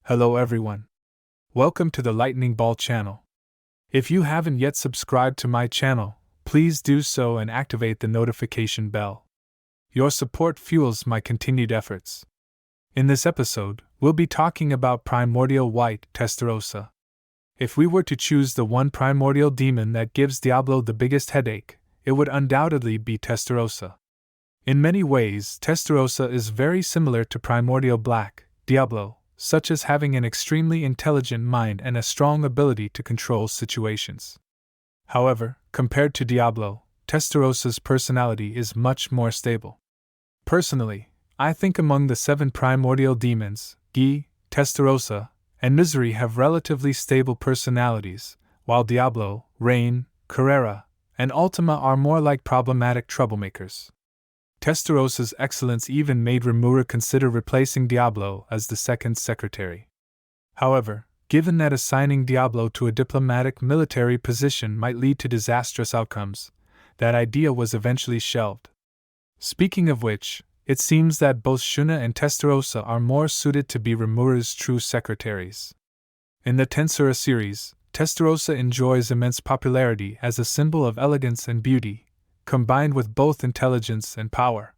Hello everyone. Welcome to the Lightning Ball channel. If you haven't yet subscribed to my channel, please do so and activate the notification bell. Your support fuels my continued efforts. In this episode, we'll be talking about Primordial White Testarossa. If we were to choose the one primordial demon that gives Diablo the biggest headache, it would undoubtedly be Testarossa. In many ways, Testarossa is very similar to Primordial Black, Diablo, such as having an extremely intelligent mind and a strong ability to control situations. However, compared to Diablo, Testarossa's personality is much more stable. Personally, I think among the 7 primordial demons, Wiki, Testarossa, and Misery have relatively stable personalities, while Diablo, Rain, Carrera, and Ultima are more like problematic troublemakers. Testarossa's excellence even made Rimuru consider replacing Diablo as the second secretary. However, given that assigning Diablo to a diplomatic military position might lead to disastrous outcomes, that idea was eventually shelved. Speaking of which, it seems that both Shuna and Testarossa are more suited to be Rimuru's true secretaries. In the Tensura series, Testarossa enjoys immense popularity as a symbol of elegance and beauty, combined with both intelligence and power.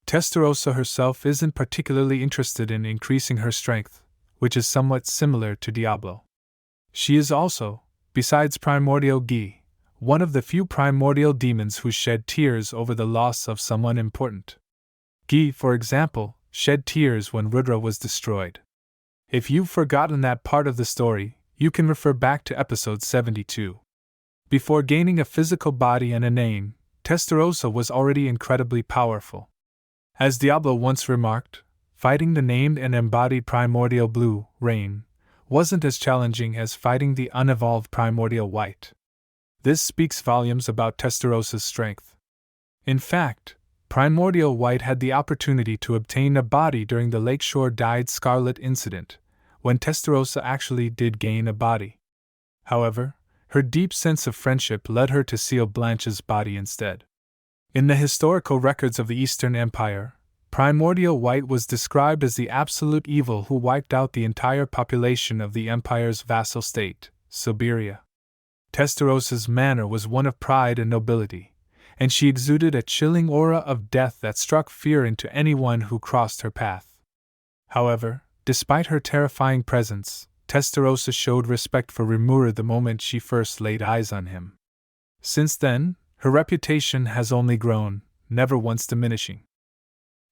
Testarossa herself isn't particularly interested in increasing her strength, which is somewhat similar to Diablo. She is also, besides Primordial Wiki, one of the few primordial demons who shed tears over the loss of someone important. Wiki, for example, shed tears when Rudra was destroyed. If you've forgotten that part of the story, you can refer back to episode 72. Before gaining a physical body and a name, Testarossa was already incredibly powerful. As Diablo once remarked, fighting the named and embodied primordial blue, Rain, wasn't as challenging as fighting the unevolved primordial white. This speaks volumes about Testarossa's strength. In fact, Primordial White had the opportunity to obtain a body during the Lakeshore Dyed Scarlet incident, when Testarossa actually did gain a body. However, her deep sense of friendship led her to seal Blanche's body instead. In the historical records of the Eastern Empire, Primordial White was described as the absolute evil who wiped out the entire population of the Empire's vassal state, Siberia. Testarossa's manner was one of pride and nobility, and she exuded a chilling aura of death that struck fear into anyone who crossed her path. However, despite her terrifying presence, Testarossa showed respect for Rimuru the moment she first laid eyes on him. Since then, her reputation has only grown, never once diminishing.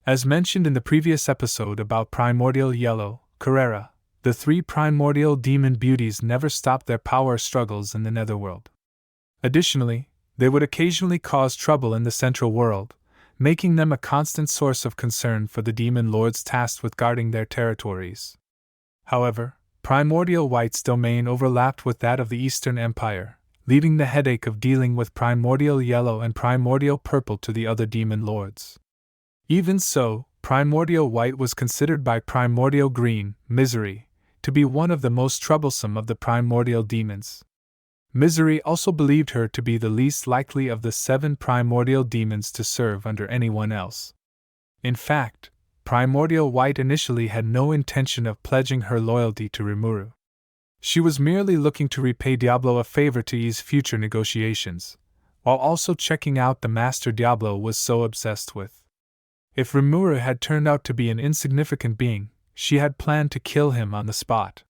As mentioned in the previous episode about Primordial Yellow, Carrera, the 3 primordial demon beauties never stopped their power struggles in the Netherworld. Additionally, they would occasionally cause trouble in the Central World, making them a constant source of concern for the demon lords tasked with guarding their territories. However, Primordial White's domain overlapped with that of the Eastern Empire, leaving the headache of dealing with Primordial Yellow and Primordial Purple to the other demon lords. Even so, Primordial White was considered by Primordial Green, Misery, to be one of the most troublesome of the primordial demons. Misery also believed her to be the least likely of the 7 primordial demons to serve under anyone else. In fact, Primordial White initially had no intention of pledging her loyalty to Rimuru. She was merely looking to repay Diablo a favor to ease future negotiations, while also checking out the master Diablo was so obsessed with. If Rimuru had turned out to be an insignificant being, she had planned to kill him on the spot.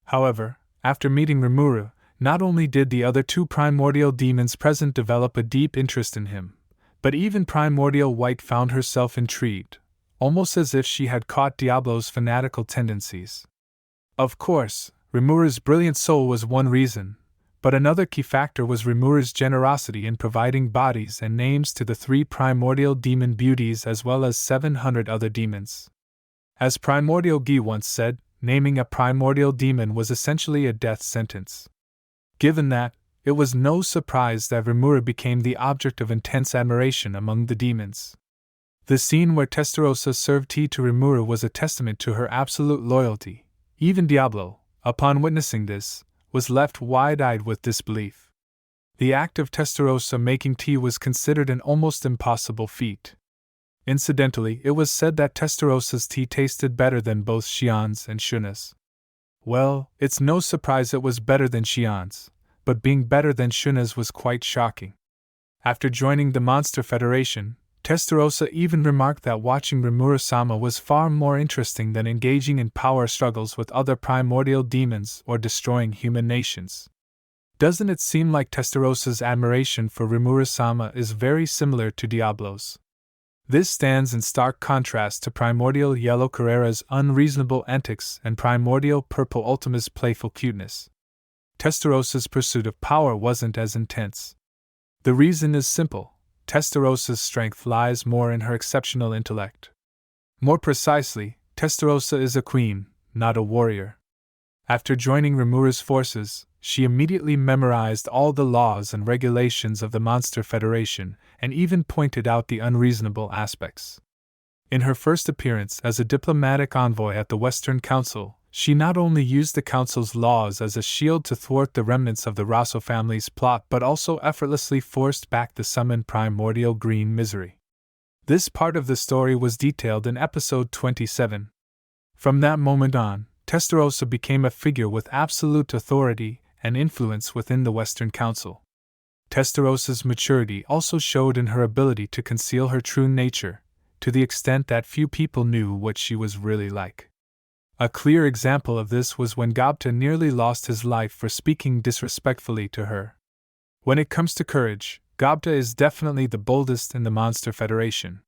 However, after meeting Rimuru, not only did the other 2 primordial demons present develop a deep interest in him, but even Primordial White found herself intrigued, almost as if she had caught Diablo's fanatical tendencies. Of course, Rimuru's brilliant soul was one reason, but another key factor was Rimuru's generosity in providing bodies and names to the 3 primordial demon beauties as well as 700 other demons. As Primordial Wiki once said, naming a primordial demon was essentially a death sentence. Given that, it was no surprise that Rimuru became the object of intense admiration among the demons. The scene where Testarossa served tea to Rimuru was a testament to her absolute loyalty. Even Diablo, upon witnessing this, was left wide-eyed with disbelief. The act of Testarossa making tea was considered an almost impossible feat. Incidentally, it was said that Testarossa's tea tasted better than both Xian's and Shuna's. Well, it's no surprise it was better than Xian's, but being better than Shuna's was quite shocking. After joining the Monster Federation, Testarossa even remarked that watching Rimuru-sama was far more interesting than engaging in power struggles with other primordial demons or destroying human nations. Doesn't it seem like Testarossa's admiration for Rimuru-sama is very similar to Diablo's? This stands in stark contrast to Primordial Yellow Carrera's unreasonable antics and Primordial Purple Ultima's playful cuteness. Testarossa's pursuit of power wasn't as intense. The reason is simple. Testarossa's strength lies more in her exceptional intellect. More precisely, Testarossa is a queen, not a warrior. After joining Rimuru's forces, she immediately memorized all the laws and regulations of the Monster Federation and even pointed out the unreasonable aspects. In her first appearance as a diplomatic envoy at the Western Council, she not only used the Council's laws as a shield to thwart the remnants of the Rosso family's plot but also effortlessly forced back the summoned primordial green misery. This part of the story was detailed in episode 27. From that moment on, Testarossa became a figure with absolute authority and influence within the Western Council. Testarossa's maturity also showed in her ability to conceal her true nature, to the extent that few people knew what she was really like. A clear example of this was when Gobta nearly lost his life for speaking disrespectfully to her. When it comes to courage, Gobta is definitely the boldest in the Monster Federation.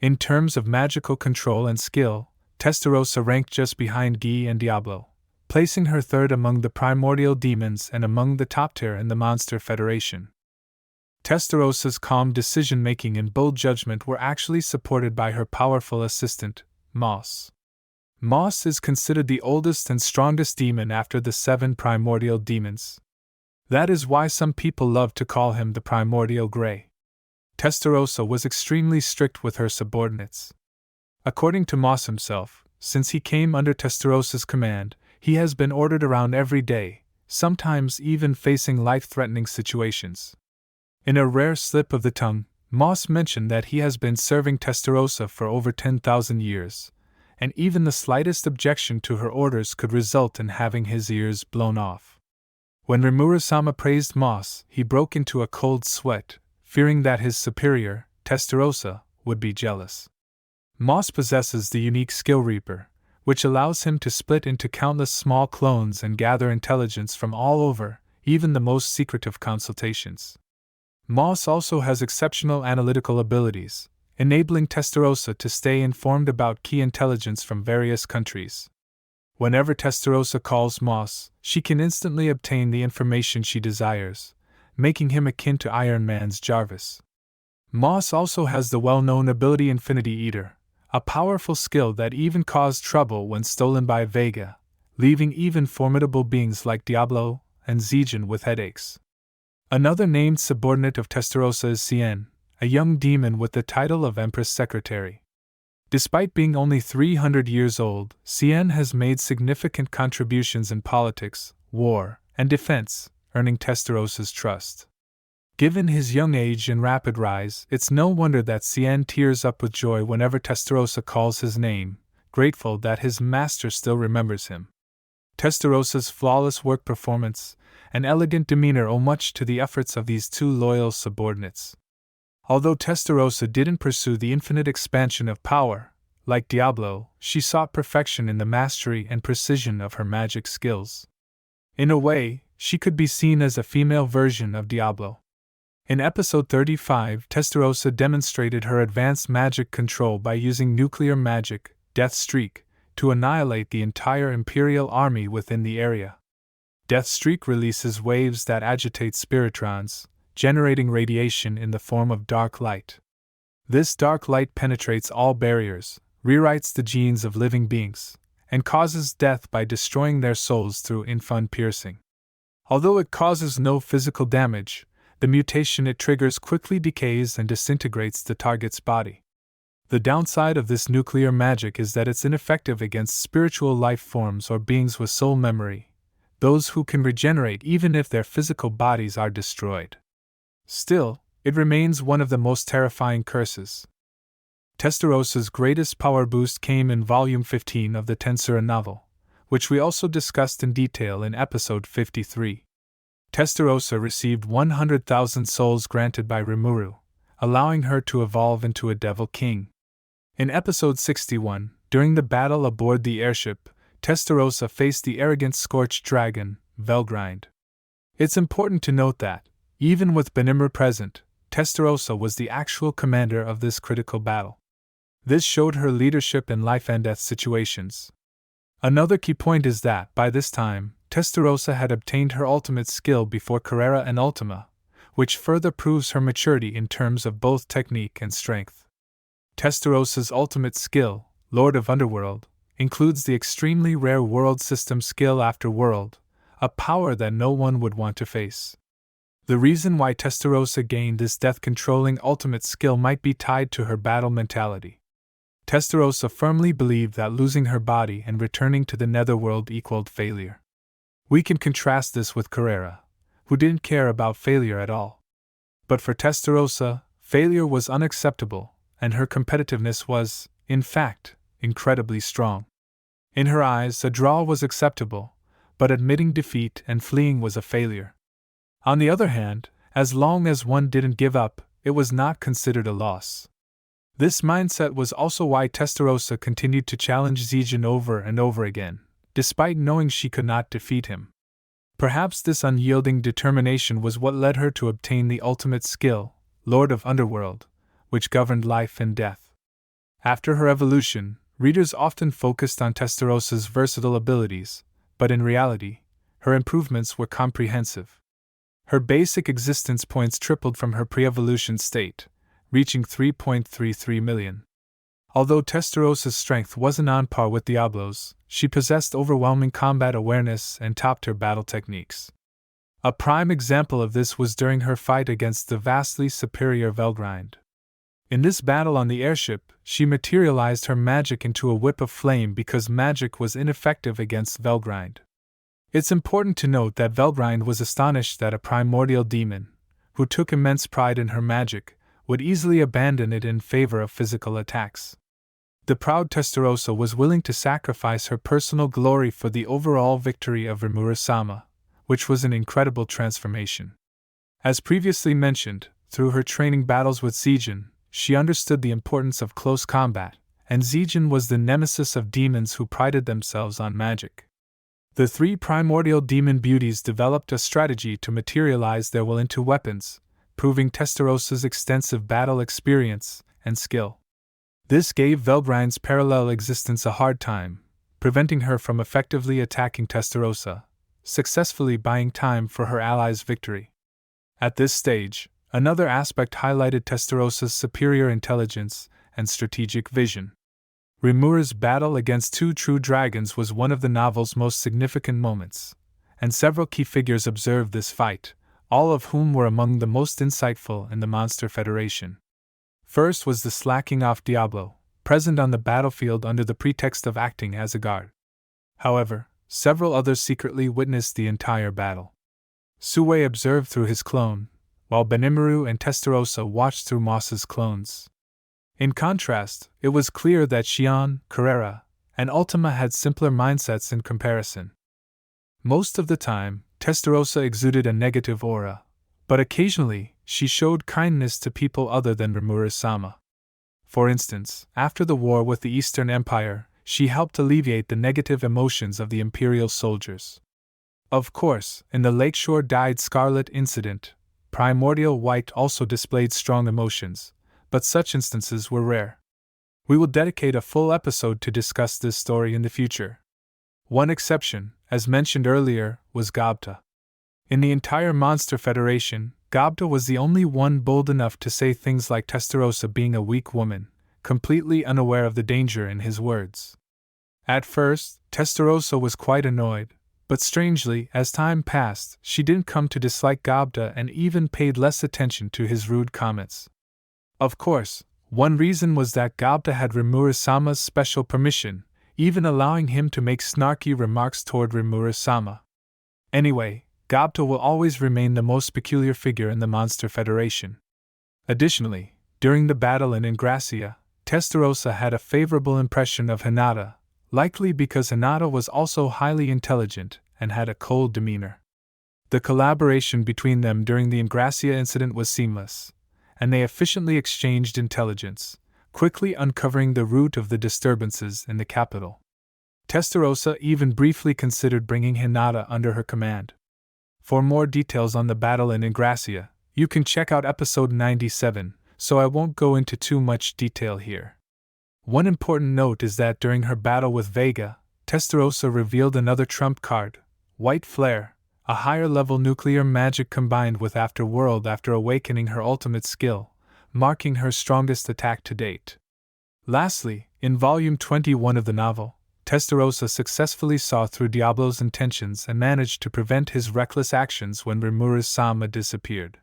In terms of magical control and skill, Testarossa ranked just behind Guy and Diablo, placing her third among the primordial demons and among the top tier in the Monster Federation. Testarossa's calm decision-making and bold judgment were actually supported by her powerful assistant, Moss. Moss is considered the oldest and strongest demon after the 7 primordial demons. That is why some people love to call him the Primordial Grey. Testarossa was extremely strict with her subordinates. According to Moss himself, since he came under Testarossa's command, he has been ordered around every day, sometimes even facing life-threatening situations. In a rare slip of the tongue, Moss mentioned that he has been serving Testarossa for over 10,000 years, and even the slightest objection to her orders could result in having his ears blown off. When Rimuru-sama praised Moss, he broke into a cold sweat, fearing that his superior, Testarossa, would be jealous. Moss possesses the unique Skill Reaper, which allows him to split into countless small clones and gather intelligence from all over, even the most secretive consultations. Moss also has exceptional analytical abilities, enabling Testarossa to stay informed about key intelligence from various countries. Whenever Testarossa calls Moss, she can instantly obtain the information she desires, making him akin to Iron Man's Jarvis. Moss also has the well-known ability Infinity Eater, a powerful skill that even caused trouble when stolen by Vega, leaving even formidable beings like Diablo and Zijin with headaches. Another named subordinate of Testarossa is Cien, a young demon with the title of Empress Secretary. Despite being only 300 years old, Cien has made significant contributions in politics, war, and defense, earning Testarossa's trust. Given his young age and rapid rise, it's no wonder that Cien tears up with joy whenever Testarossa calls his name, grateful that his master still remembers him. Testarossa's flawless work performance and elegant demeanor owe much to the efforts of these 2 loyal subordinates. Although Testarossa didn't pursue the infinite expansion of power, like Diablo, she sought perfection in the mastery and precision of her magic skills. In a way, she could be seen as a female version of Diablo. In episode 35, Testarossa demonstrated her advanced magic control by using nuclear magic, Death Streak, to annihilate the entire Imperial army within the area. Death Streak releases waves that agitate spiritrons, generating radiation in the form of dark light. This dark light penetrates all barriers, rewrites the genes of living beings, and causes death by destroying their souls through infund piercing. Although it causes no physical damage, the mutation it triggers quickly decays and disintegrates the target's body. The downside of this nuclear magic is that it's ineffective against spiritual life forms or beings with soul memory, those who can regenerate even if their physical bodies are destroyed. Still, it remains one of the most terrifying curses. Testarossa's greatest power boost came in Volume 15 of the Tensura novel, which we also discussed in detail in episode 53. Testarossa received 100,000 souls granted by Rimuru, allowing her to evolve into a Devil King. In episode 61, during the battle aboard the airship, Testarossa faced the arrogant scorched dragon, Velgrind. It's important to note that, even with Rimuru present, Testarossa was the actual commander of this critical battle. This showed her leadership in life and death situations. Another key point is that, by this time, Testarossa had obtained her ultimate skill before Carrera and Ultima, which further proves her maturity in terms of both technique and strength. Testarossa's ultimate skill, Lord of Underworld, includes the extremely rare World System skill After World, a power that no one would want to face. The reason why Testarossa gained this death-controlling ultimate skill might be tied to her battle mentality. Testarossa firmly believed that losing her body and returning to the netherworld equaled failure. We can contrast this with Carrera, who didn't care about failure at all. But for Testarossa, failure was unacceptable, and her competitiveness was, in fact, incredibly strong. In her eyes, a draw was acceptable, but admitting defeat and fleeing was a failure. On the other hand, as long as one didn't give up, it was not considered a loss. This mindset was also why Testarossa continued to challenge Zijin over and over again, despite knowing she could not defeat him. Perhaps this unyielding determination was what led her to obtain the ultimate skill, Lord of Underworld, which governed life and death. After her evolution, readers often focused on Testarossa's versatile abilities, but in reality, her improvements were comprehensive. Her basic existence points tripled from her pre-evolution state, reaching 3.33 million. Although Testarossa's strength wasn't on par with Diablo's, she possessed overwhelming combat awareness and top-tier battle techniques. A prime example of this was during her fight against the vastly superior Velgrind. In this battle on the airship, she materialized her magic into a whip of flame because magic was ineffective against Velgrind. It's important to note that Velgrind was astonished that a primordial demon, who took immense pride in her magic, would easily abandon it in favor of physical attacks. The proud Testarossa was willing to sacrifice her personal glory for the overall victory of Rimuru-sama, which was an incredible transformation. As previously mentioned, through her training battles with Zijin, she understood the importance of close combat, and Zijin was the nemesis of demons who prided themselves on magic. The three primordial demon beauties developed a strategy to materialize their will into weapons, proving Testarossa's extensive battle experience and skill. This gave Velgrind's parallel existence a hard time, preventing her from effectively attacking Testarossa, successfully buying time for her allies' victory. At this stage, another aspect highlighted Testarossa's superior intelligence and strategic vision. Rimuru's battle against two true dragons was one of the novel's most significant moments, and several key figures observed this fight, all of whom were among the most insightful in the Monster Federation. First was the slacking off Diablo, present on the battlefield under the pretext of acting as a guard. However, several others secretly witnessed the entire battle. Sue observed through his clone, while Rimuru and Testarossa watched through Moss's clones. In contrast, it was clear that Xion, Carrera, and Ultima had simpler mindsets in comparison. Most of the time, Testarossa exuded a negative aura, but occasionally, she showed kindness to people other than Rimuru-sama. For instance, after the war with the Eastern Empire, she helped alleviate the negative emotions of the Imperial soldiers. Of course, in the Lakeshore Dyed Scarlet incident, Primordial White also displayed strong emotions, but such instances were rare. We will dedicate a full episode to discuss this story in the future. One exception, as mentioned earlier, was Gobta. In the entire Monster Federation, Gobta was the only one bold enough to say things like Testarossa being a weak woman, completely unaware of the danger in his words. At first, Testarossa was quite annoyed, but strangely, as time passed, she didn't come to dislike Gobta and even paid less attention to his rude comments. Of course, one reason was that Gobta had Rimuru-sama's special permission, even allowing him to make snarky remarks toward Rimuru-sama. Anyway, Gobta will always remain the most peculiar figure in the Monster Federation. Additionally, during the battle in Ingracia, Testarossa had a favorable impression of Hinata, likely because Hinata was also highly intelligent and had a cold demeanor. The collaboration between them during the Ingracia incident was seamless, and they efficiently exchanged intelligence, quickly uncovering the root of the disturbances in the capital. Testarossa even briefly considered bringing Hinata under her command. For more details on the battle in Ingracia, you can check out episode 97, so I won't go into too much detail here. One important note is that during her battle with Vega, Testarossa revealed another trump card, White Flare, a higher-level nuclear magic combined with Afterworld after awakening her ultimate skill, marking her strongest attack to date. Lastly, in Volume 21 of the novel, Testarossa successfully saw through Diablo's intentions and managed to prevent his reckless actions when Rimuru's Sama disappeared.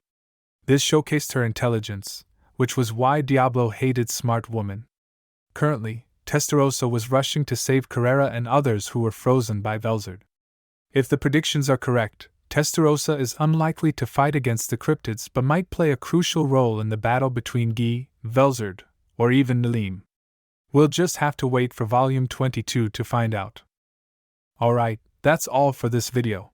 This showcased her intelligence, which was why Diablo hated smart women. Currently, Testarossa was rushing to save Carrera and others who were frozen by Velzard. If the predictions are correct, Testarossa is unlikely to fight against the cryptids but might play a crucial role in the battle between Guy, Velzard, or even Nalim. We'll just have to wait for Volume 22 to find out. Alright, that's all for this video.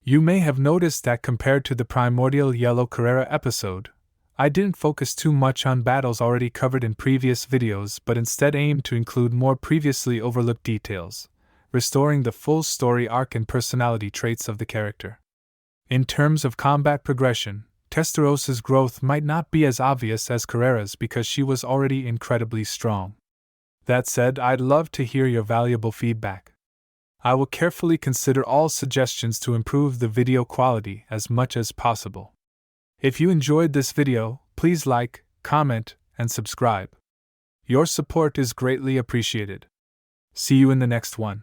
You may have noticed that compared to the Primordial Yellow Carrera episode, I didn't focus too much on battles already covered in previous videos but instead aimed to include more previously overlooked details, restoring the full story arc and personality traits of the character. In terms of combat progression, Testarossa's growth might not be as obvious as Carrera's because she was already incredibly strong. That said, I'd love to hear your valuable feedback. I will carefully consider all suggestions to improve the video quality as much as possible. If you enjoyed this video, please like, comment, and subscribe. Your support is greatly appreciated. See you in the next one.